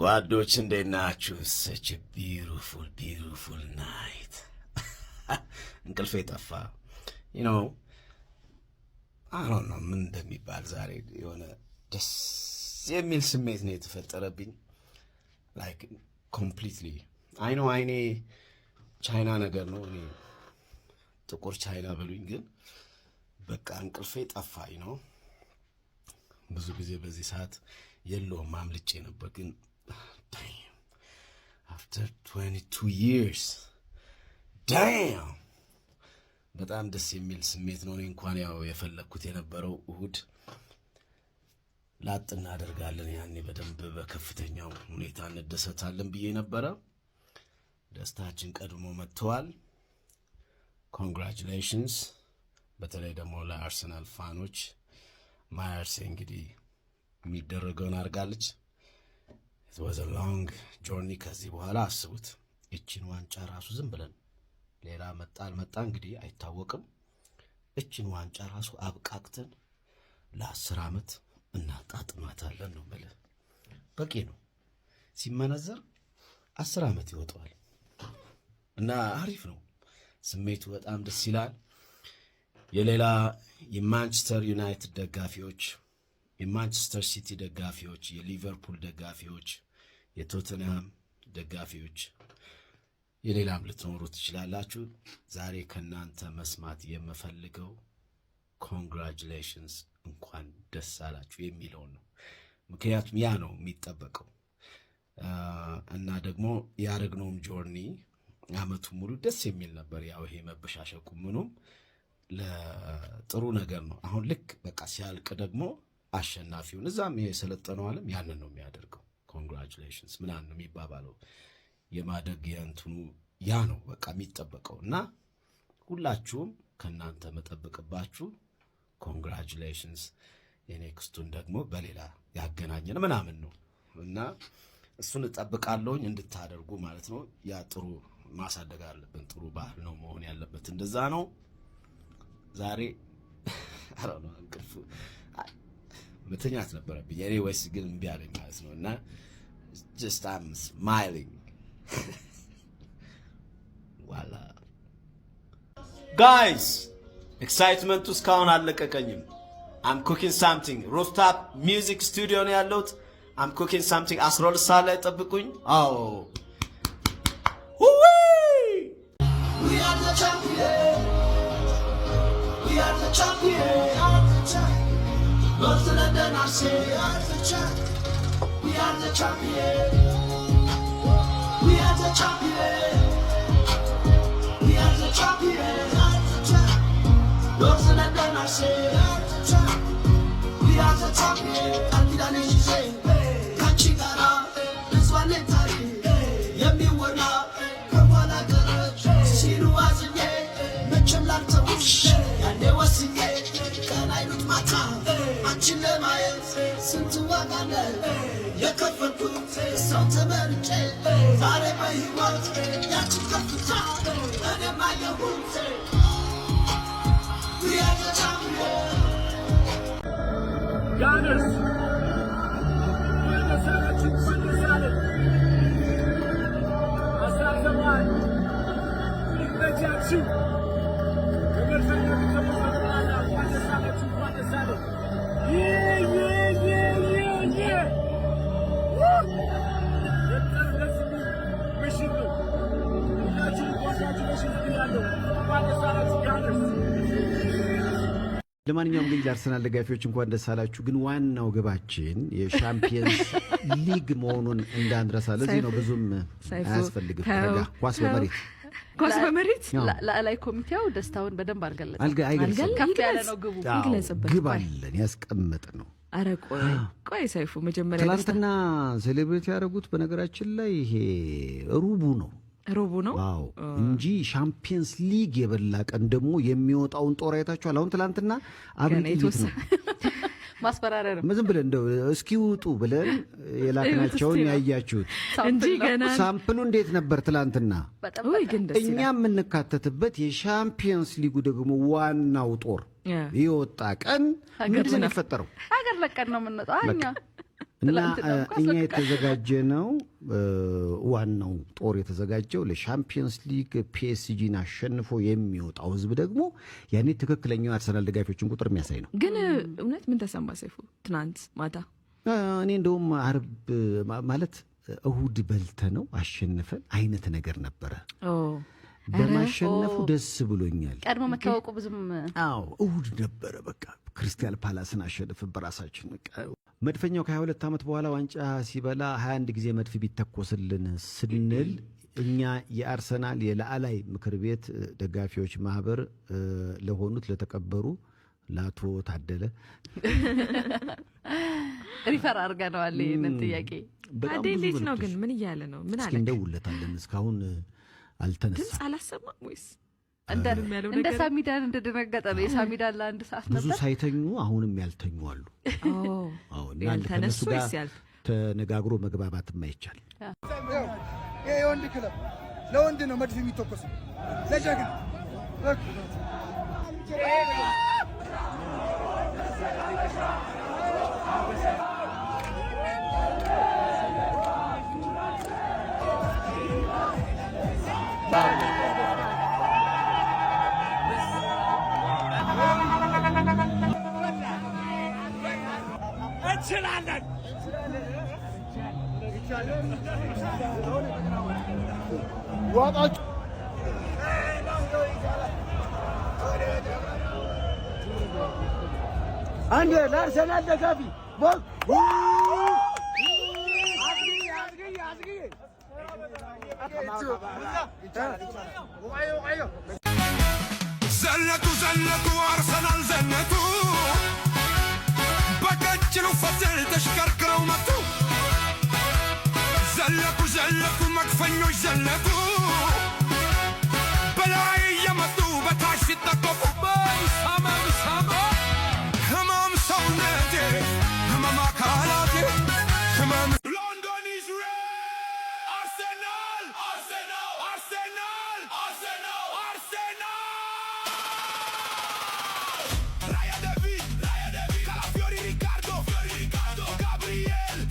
ጓዶች እንዴት ናችሁ? such a beautiful night እንቅልፌ ጠፋ። you know I don't know ምን እንደሚባል ዛሬ የሆነ ደስ የሚል ስሜት ነው የተፈጠረብኝ። like completely I know አይኔ ቻይና ነገር ነው፣ እኔ ጥቁር ቻይና በሉኝ፣ ግን በቃ እንቅልፌ ጠፋኝ ነው። ብዙ ጊዜ በዚህ ሰዓት የለውም አምልጬ ነበር፣ ግን damn after 22 years damn በጣም ደስ የሚል ስሜት ነው። እኔ እንኳን ያው የፈለኩት የነበረው እሁድ ላጥ እናደርጋለን፣ ያኔ በደንብ በከፍተኛው ሁኔታ እንደሰታለን ብዬ ነበረ። ደስታችን ቀድሞ መጥቷል። ኮንግራቹሌሽንስ። በተለይ ደግሞ ለአርሰናል ፋኖች ማየርስ እንግዲህ የሚደረገውን አድርጋለች። it was a long journey። ከዚህ በኋላ አስቡት እቺን ዋንጫ ራሱ ዝም ብለን ሌላ መጣ አልመጣ እንግዲህ አይታወቅም፣ እቺን ዋንጫ ራሱ አብቃቅተን ለ10 ዓመት እናጣጥማታለን ነው ማለት በቂ ነው። ሲመነዘር 10 ዓመት ይወጣዋል እና አሪፍ ነው ስሜቱ፣ በጣም ደስ ይላል። የሌላ የማንቸስተር ዩናይትድ ደጋፊዎች፣ የማንቸስተር ሲቲ ደጋፊዎች፣ የሊቨርፑል ደጋፊዎች፣ የቶተንሃም ደጋፊዎች፣ የሌላም ልትኖሩ ትችላላችሁ። ዛሬ ከናንተ መስማት የምፈልገው ኮንግራቹሌሽንስ እንኳን ደስ አላችሁ የሚለውን ነው። ምክንያቱም ያ ነው የሚጠበቀው እና ደግሞ ያደረግነውም ጆርኒ አመቱ ሙሉ ደስ የሚል ነበር። ያው ይሄ መበሻሸቁ ምኑም ለጥሩ ነገር ነው። አሁን ልክ በቃ ሲያልቅ ደግሞ አሸናፊውን እዛም የሰለጠነው ዓለም ያንን ነው የሚያደርገው። ኮንግራቹሌሽንስ ምናምን ነው የሚባባለው። የማደግ የእንትኑ ያ ነው በቃ የሚጠበቀው እና ሁላችሁም ከናንተ መጠበቅባችሁ ኮንግራቹሌሽንስ። የኔክስቱን ደግሞ በሌላ ያገናኘን ምናምን ነው እና እሱን እጠብቃለሁኝ እንድታደርጉ ማለት ነው። ያ ጥሩ ማሳደግ አለብን፣ ጥሩ ባህል ነው መሆን ያለበት። እንደዛ ነው። ዛሬ አራና እንቅልፍ መተኛት ነበረብኝ እኔ ወይስ ግን እምቢ አለኝ ማለት ነው እና just I'm smiling ዋላ guys excitement እስካሁን አለቀቀኝም። I'm cooking something rooftop music studio ነው ያለሁት። I'm cooking something 12 ሰዓት ላይ ጠብቁኝ። አዎ we are the champions, we are the champions, North London are say we are the champions, we are the champions, we are the champions, North London are say we are the champions. Akidane say kachigara niswale tari yemi wona kabala gara siru azye mechem lantawish yande wasiye kanai lut mata anchile mayes sintu wagane yakafatu sautemerche zare bahiwat yachikafuta ane mayahunte we are the champions. Gunners, ለማንኛውም ግን ለአርሰናል ደጋፊዎች እንኳን ደስ አላችሁ። ግን ዋናው ግባችን የሻምፒየንስ ሊግ መሆኑን እንዳንረሳ። ለዚህ ነው ብዙም አያስፈልግም። ኳስ በመሬት ላይ ኮሚቴው ደስታውን በደንብ አልገለጸም። ከፍ ያለ ነው ግቡ ይገለጽበት ግብ አለን ያስቀመጥ ነው። አረ ቆይ ሰይፉ መጀመሪያ ትላንትና ሴሌብሬት ያደረጉት በነገራችን ላይ ይሄ ሩቡ ነው ዋው እንጂ ሻምፒየንስ ሊግ የበላ ቀን ደግሞ የሚወጣውን ጦር አይታችኋል። አሁን ትላንትና አብሪት ነው ማስፈራሪያ ነው። ዝም ብለን እንደው እስኪውጡ ብለን የላክናቸውን ያያችሁት እንጂ ገና ሳምፕሉ እንዴት ነበር ትላንትና? ወይ ግን ደስ እኛ የምንካተትበት የሻምፒየንስ ሊጉ ደግሞ ዋናው ጦር ይወጣ ቀን ምንድን ነው የፈጠረው? ሀገር ለቀን ነው የምንወጣው እኛ እና እኛ የተዘጋጀነው ዋናው ጦር የተዘጋጀው ለሻምፒየንስ ሊግ ፒኤስጂን አሸንፎ የሚወጣው ህዝብ ደግሞ ያኔ ትክክለኛው አርሰናል ደጋፊዎችን ቁጥር የሚያሳይ ነው። ግን እውነት ምን ተሰማ ሰይፉ ትናንት ማታ? እኔ እንደውም አርብ ማለት እሁድ በልተ ነው አሸንፈን አይነት ነገር ነበረ። በማሸነፉ ደስ ብሎኛል። ቀድሞ መታወቁ ብዙም እሁድ ነበረ። በቃ ክሪስታል ፓላስን አሸንፈን በራሳችን መድፈኛው ከ22 ዓመት በኋላ ዋንጫ ሲበላ 21 ጊዜ መድፍ ቢተኮስልን ስንል እኛ የአርሰናል የላዕላይ ምክር ቤት ደጋፊዎች ማህበር ለሆኑት ለተቀበሩ ለአቶ ታደለ ሪፈር አድርገነዋል። ይህንን ጥያቄ እንዴት ነው ግን ምን እያለ ነው? ምን አለ? እንደውለታለን እስካሁን አልተነሳ። ድምፅ አላሰማም ወይስ እንደ ሳሚዳን እንደደነገጠ ነው? የሳሚዳን ለአንድ ሰዓት ነበር ብዙ ሳይተኙ አሁንም ያልተኙ አሉ። ከነሱ ጋር ተነጋግሮ መግባባት የማይቻል ይሄ የወንድ ክለብ ለወንድ ነው መድፍ የሚተኮስ ለጀግና እንችላለን። ዋጣችሁ አንዴ ለአርሰናል ደጋፊ ዘለቁ አርሰናል ዘነቱ በቀጭኑ ፈትል ተሽከርክረው መጡ። ዘለቁ መክፈኞች ዘለቁ በላይ እየመጡ በታች ሲጠቀፉ ህመም ሰውነቴ ህመም አካላቴ ህመም ሎንዶን ኢዝራኤል አርሰናል አርሰናል አርሰናል አርሰናል አርሰናል ራያ ዴቪድ ካላፊዮሪ ሪካርዶ ጋብሪኤል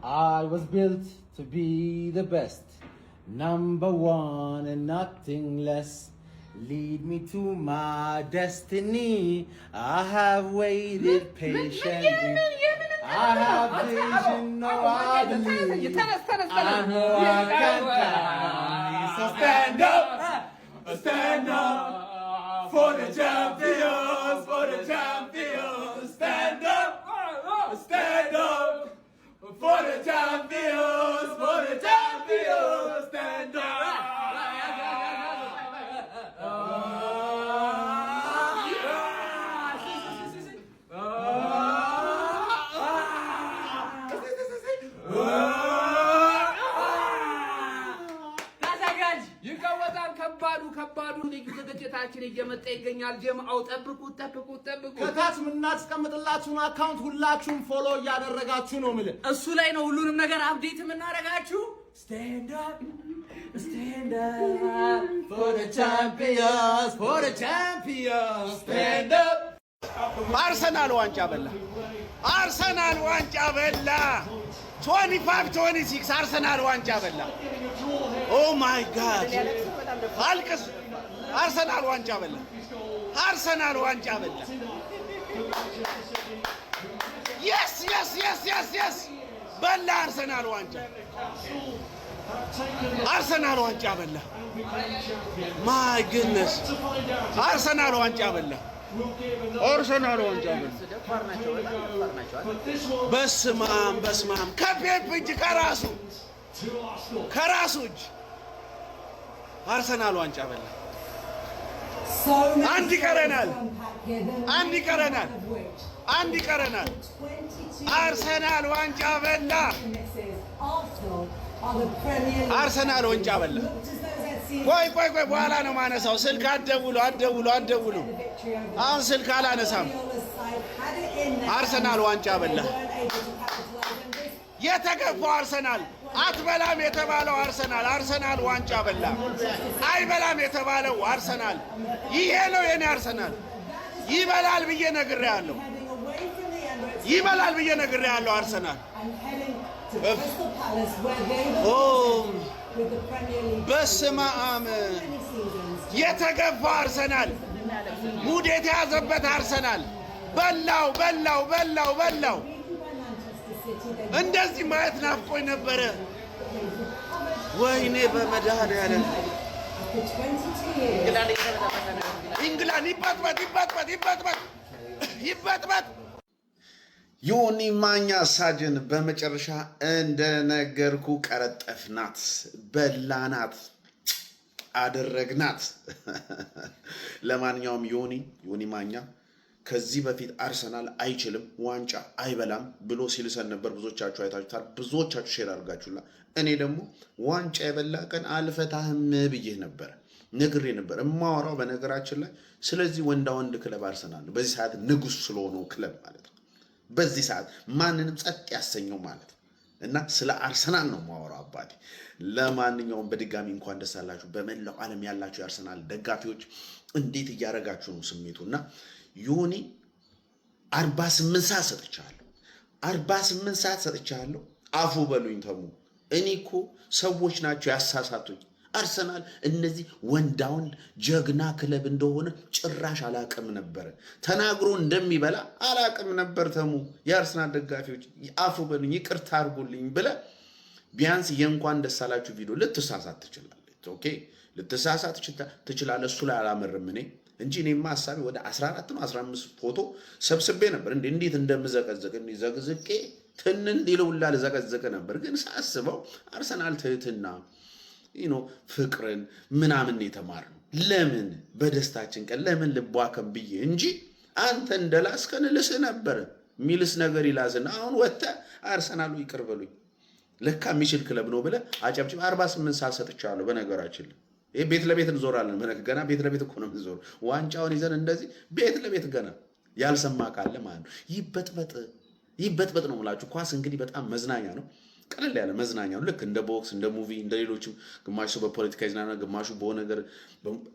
I was built to be the best, number one and nothing less. Lead me to my destiny. I have waited patiently. I have vision, no I believe. I know I can fly. So stand up for the champions, for the champions. Stand up for the champions, for the champions. Stand up. ከባዱ ልዩ ዝግጅታችን እየመጣ ይገኛል። ጀምአው ጠብቁ። ከታች የምናስቀምጥላችሁን አካውንት ሁላችሁም ፎሎ እያደረጋችሁ ነው የምልህ። እሱ ላይ ነው ሁሉንም ነገር አፕዴት የምናደርጋችሁ። Stand up for the champions, for the champions. Stand up. አርሰናል ዋንጫ በላ። 25-26 አርሰናል ዋንጫ በላ። ኦ ማይ ጋድ አልቅስ። አርሰናል ዋንጫ በላ። አርሰናል ዋንጫ በላ። የስ በላ። አርሰናል ዋንጫ ዋንጫ በላ። ማይ ጉድነስ አርሰናል ዋንጫ በላ። አርሰናል ዋንጫ በስማም ከፔፕ እጅ ከራሱ እጅ አርሰናል ዋንጫ በላ። አንድ ይቀረናል። አርሰናል ዋንጫ በላ። አርሰናል ዋንጫ በላ። ቆይ በኋላ ነው ማነሳው። ስልክ አትደውሉ። አሁን ስልክ አላነሳም። አርሰናል ዋንጫ በላ። የተገፋው አርሰናል አትበላም የተባለው አርሰናል ዋንጫ በላ። አይበላም የተባለው አርሰናል ይሄ ነው የኔ አርሰናል። ይበላል ብዬ ነግሬያለሁ። አርሰናል በስመ አብ የተገፋው አርሰናል ሙድ የተያዘበት አርሰናል በላው። እንደዚህ ማየት ናፍቆኝ ነበረ። ወይኔ በመድኃኒዓለም ኢንግላንድ ይበጥበጥ። ዮኒ ማኛ ሳጅን በመጨረሻ እንደነገርኩ ቀረጠፍናት፣ በላናት፣ አደረግናት። ለማንኛውም ዮኒ ማኛ ከዚህ በፊት አርሰናል አይችልም ዋንጫ አይበላም ብሎ ሲልሰን ነበር። ብዙዎቻችሁ አይታችሁታል፣ ብዙዎቻችሁ ሼር አድርጋችሁላ። እኔ ደግሞ ዋንጫ የበላ ቀን አልፈታህም ብዬ ነበር፣ ነግሬ ነበር። እማወራው በነገራችን ላይ ስለዚህ ወንድ ክለብ አርሰናል ነው። በዚህ ሰዓት ንጉስ ስለሆነው ክለብ ማለት ነው። በዚህ ሰዓት ማንንም ጸጥ ያሰኘው ማለት ነው። እና ስለ አርሰናል ነው ማወራው አባቴ። ለማንኛውም በድጋሚ እንኳን ደስ አላችሁ በመላው ዓለም ያላችሁ የአርሰናል ደጋፊዎች። እንዴት እያረጋችሁ ነው ስሜቱና ዮኒ 48 ሰዓት ሰጥቻለሁ። 48 ሰዓት ሰጥቻለሁ። አፉ በሉኝ ተሙ። እኔ እኮ ሰዎች ናቸው ያሳሳቱኝ። አርሰናል እነዚህ ወንዳውን ጀግና ክለብ እንደሆነ ጭራሽ አላቅም ነበር። ተናግሮ እንደሚበላ አላቅም ነበር ተሙ። የአርሰናል ደጋፊዎች አፉ በሉኝ፣ ይቅርታ አድርጉልኝ ብለ ቢያንስ የእንኳን ደስ አላችሁ ቪዲዮ ልትሳሳት ትችላለች። ኦኬ ልትሳሳት ትችላለች። እሱ ላይ አላመርም እኔ እንጂ እኔማ ሐሳቤ ወደ 14 ነው 15 ፎቶ ሰብስቤ ነበር። እንዴት እንደምዘቀዘቅ ዘቅዝቄ ትንን ሊሉላ ለዘቀዘቀ ነበር። ግን ሳስበው አርሰናል ትህትና ፍቅርን ምናምን የተማርነው ለምን በደስታችን ቀን ለምን ልቧከም ብዬ እንጂ አንተ እንደላስከን ልስ ነበር ሚልስ ነገር ይላዝና አሁን ወጣ አርሰናሉ ይቅር በሉኝ ለካ የሚችል ክለብ ነው ብለ አጨብጭብ 48 ሰዓት ሰጥቻለሁ። በነገራችን ይሄ ቤት ለቤት እንዞራለን። ገና ቤት ለቤት እኮ ነው እንዞር። ዋንጫውን ይዘን እንደዚህ ቤት ለቤት ገና ያልሰማ ካለ ማለት ነው ይበጥበጥ ነው የምላችሁ። ኳስ እንግዲህ በጣም መዝናኛ ነው፣ ቀለል ያለ መዝናኛ ነው። ልክ እንደ ቦክስ እንደ ሙቪ እንደ ሌሎችም ግማሹ በፖለቲካ ይዝናና፣ ግማሹ በሆነ ነገር።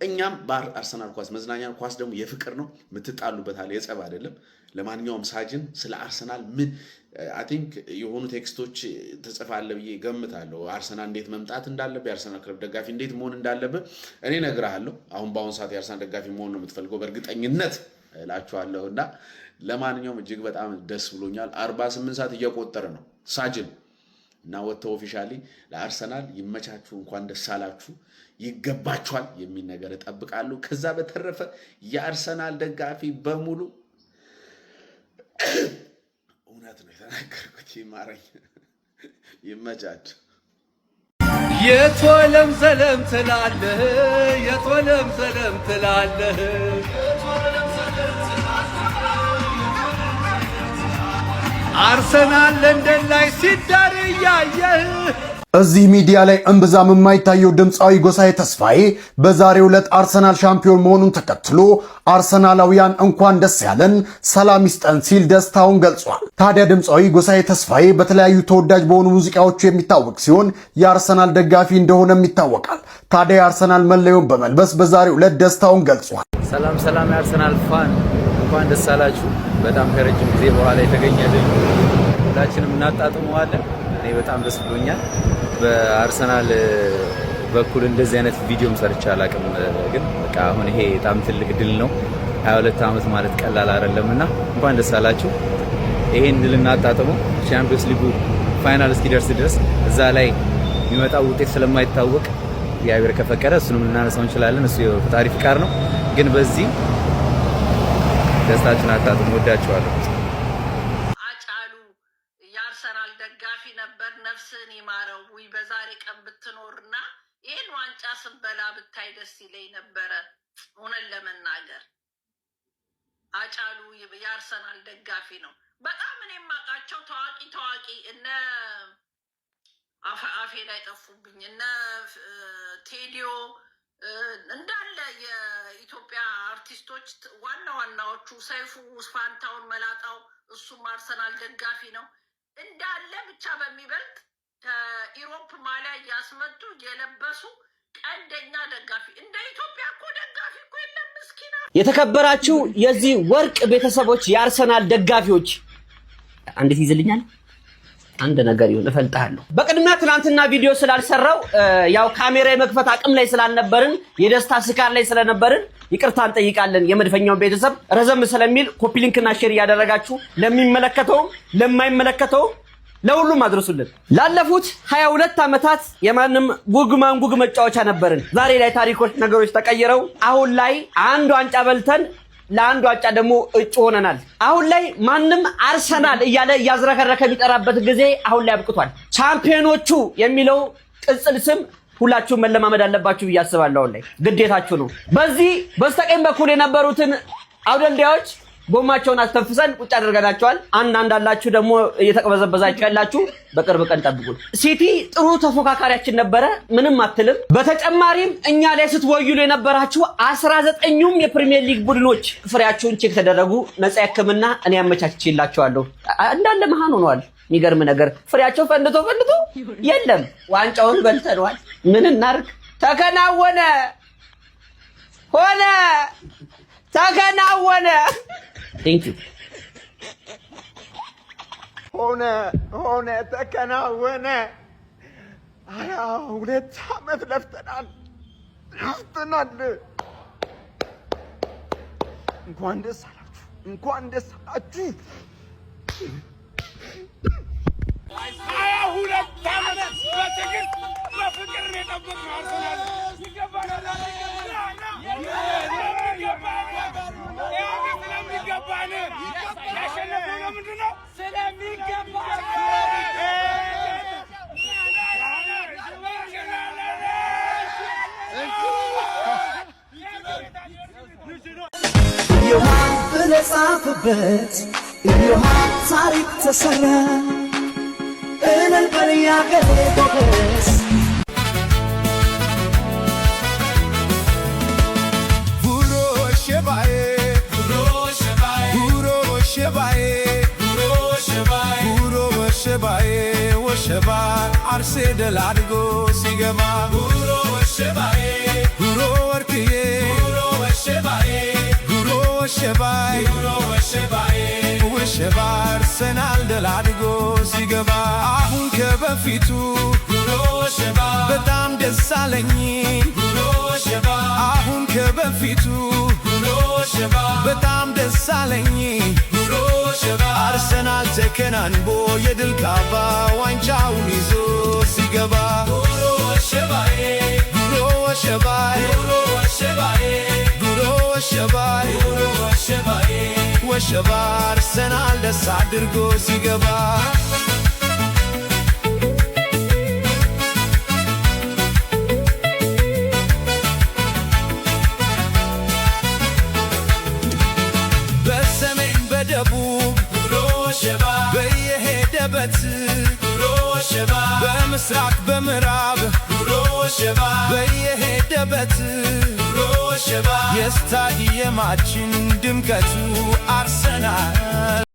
እኛም በአርሰናል ኳስ መዝናኛ ነው። ኳስ ደግሞ የፍቅር ነው፣ የምትጣሉበት አለ፣ የጸብ አይደለም። ለማንኛውም ሳጅን ስለ አርሰናል ምን አይ ቲንክ የሆኑ ቴክስቶች ተጽፋለ ብዬ ገምታለሁ። አርሰናል እንዴት መምጣት እንዳለበት፣ የአርሰናል ክለብ ደጋፊ እንዴት መሆን እንዳለበት እኔ እነግርሃለሁ። አሁን በአሁን ሰዓት የአርሰናል ደጋፊ መሆን ነው የምትፈልገው በእርግጠኝነት እላችኋለሁና ለማንኛውም እጅግ በጣም ደስ ብሎኛል። 48 ሰዓት እየቆጠረ ነው ሳጅን እና ወጥተው ኦፊሻሊ ለአርሰናል ይመቻችሁ፣ እንኳን ደስ አላችሁ፣ ይገባችኋል የሚል ነገር እጠብቃለሁ። ከዛ በተረፈ የአርሰናል ደጋፊ በሙሉ እውነት ነው የተናገርኩት፣ ይማረኝ፣ ይመቻችሁ። የቶለም ዘለም ትላለህ፣ የቶለም ዘለም ትላለህ፣ አርሰናል ለንደን ላይ ሲዳር እያየህ። እዚህ ሚዲያ ላይ እምብዛም የማይታየው ድምፃዊ ጎሳዬ ተስፋዬ በዛሬው ዕለት አርሰናል ሻምፒዮን መሆኑን ተከትሎ አርሰናላውያን እንኳን ደስ ያለን ሰላም ይስጠን ሲል ደስታውን ገልጿል። ታዲያ ድምፃዊ ጎሳዬ ተስፋዬ በተለያዩ ተወዳጅ በሆኑ ሙዚቃዎቹ የሚታወቅ ሲሆን የአርሰናል ደጋፊ እንደሆነም ይታወቃል። ታዲያ የአርሰናል መለዮን በመልበስ በዛሬው ዕለት ደስታውን ገልጿል። ሰላም የአርሰናል ፋን እንኳን ደስ አላችሁ። በጣም ከረጅም ጊዜ በኋላ የተገኘልን ሁላችንም እናጣጥመዋለን። እኔ በጣም ደስ ብሎኛል። በአርሰናል በኩል እንደዚህ አይነት ቪዲዮም ሰርቼ አላውቅም። ግን በቃ አሁን ይሄ በጣም ትልቅ ድል ነው። 22 ዓመት ማለት ቀላል አይደለምና እንኳን ደስ አላችሁ። ይሄን ድል እናጣጥመው። ቻምፒየንስ ሊጉ ፋይናል እስኪደርስ ድረስ እዛ ላይ የሚመጣው ውጤት ስለማይታወቅ እግዚአብሔር ከፈቀደ እሱንም ልናነሳው እንችላለን። እሱ የፈጣሪ ፍቃድ ነው። ግን በዚህ ደስታችሁን አጣጥሙ። ወዳችኋለሁ። አጫሉ የአርሰናል ደጋፊ ነበር። ነፍስን ይማረው። ውይ በዛሬ ቀን ብትኖርና ይህን ዋንጫ ስንበላ ብታይ ደስ ይለኝ ነበረ። እውነት ለመናገር አጫሉ የአርሰናል ደጋፊ ነው። በጣም እኔ የማውቃቸው ታዋቂ እነ አፌ ላይ ጠፉብኝ፣ እነ ቴዲዮ እንዳለ የኢትዮጵያ አርቲስቶች ዋናዎቹ፣ ሰይፉ ፋንታውን መላጣው፣ እሱም አርሰናል ደጋፊ ነው እንዳለ። ብቻ በሚበልጥ ከኢሮፕ ማሊያ እያስመጡ የለበሱ ቀንደኛ ደጋፊ። እንደ ኢትዮጵያ እኮ ደጋፊ እኮ የለም። ምስኪና የተከበራችሁ የዚህ ወርቅ ቤተሰቦች የአርሰናል ደጋፊዎች አንዴት ይዝልኛል አንድ ነገር ይሁን እፈልጣለሁ። በቅድሚያ ትናንትና ቪዲዮ ስላልሰራው ያው ካሜራ የመክፈት አቅም ላይ ስላልነበርን የደስታ ስካር ላይ ስለነበርን ይቅርታ እንጠይቃለን። የመድፈኛው ቤተሰብ ረዘም ስለሚል ኮፒ ሊንክና ሼር እያደረጋችሁ ለሚመለከተውም ለማይመለከተውም ለሁሉም አድርሱልን። ላለፉት 22 ዓመታት የማንም ጉግ መጫወቻ ነበርን። ዛሬ ላይ ታሪኮች ነገሮች ተቀይረው አሁን ላይ አንድ ዋንጫ በልተን ለአንድ ዋንጫ ደግሞ እጩ ሆነናል። አሁን ላይ ማንም አርሰናል እያለ እያዝረከረከ የሚጠራበት ጊዜ አሁን ላይ አብቅቷል። ቻምፒዮኖቹ የሚለው ቅጽል ስም ሁላችሁም መለማመድ አለባችሁ ብዬ አስባለሁ። አሁን ላይ ግዴታችሁ ነው። በዚህ በስተቀኝ በኩል የነበሩትን አውደልዳዮች ጎማቸውን አስተንፍሰን ቁጭ አድርገናቸዋል። አንድ አላችሁ ደግሞ እየተቀበዘበዛችሁ ያላችሁ በቅርብ ቀን ጠብቁን። ሲቲ ጥሩ ተፎካካሪያችን ነበረ፣ ምንም አትልም። በተጨማሪም እኛ ላይ ስትወዩሉ የነበራችሁ 19ኙም የፕሪሚየር ሊግ ቡድኖች ፍሬያችሁን ቼክ ተደረጉ። ነፃ ሕክምና እኔ አመቻችቼላችኋለሁ። እንዳለ መሃን ሆነዋል። የሚገርም ነገር ፍሬያቸው ፈንድቶ የለም። ዋንጫውን በልተነዋል። ምን እናርግ? ተከናወነ፣ ሆነ፣ ተከናወነ። Thank you. ሆነ ተከናወነ። 22 ዓመት ለፍተናል። እንኳን ደስ አላችሁ፣ እንኳን ደስ አላችሁ። 22 ዓመት በትዕግስት በፍቅር ነው የጠበቅነው። አርሰናል ይገባናል። እዮሃ ብለህ ጻፍበት፣ እዮሃ ታሪክ ተሰራ። እልል በል ያገሬ ጎበዝ። ወሸባ አርሴ ደል አድጎ ሲገባ ጉሮ ወሸባዬ ጉሮ ወርክዬ ጉሮ ወሸባዬ ጉሮ ወሸባዬ ጉሮ ወሸባዬ ወሸባ አርሰናል ደል አድጎ ሲገባ አሁን ከበፊቱ ጉሮ ወሸባ በጣም ደስ አለኝ ጉሮ ወሸባ አሁን ከበፊቱ ጉሮ ወሸባ በጣም ደስ አለኝ ጉሮ ወሸባ አርሰናል ተከናንቦ የድል ካባ ዋንጫውን ይዞ ሲገባ ጉሮ ወሸባዬ ጉሮ ወሸባዬ ጉሮ ወሸባዬ ጉሮ ወሸባዬ ጉሮ ወሸባዬ ወሸባ አርሰናል ደስ አድርጎ ሲገባ በሰሜን በደቡብ በየሄደበት በምስራቅ በምዕራብ በየሄደበት የስታዲየማችን ድምቀቱ አርሰናል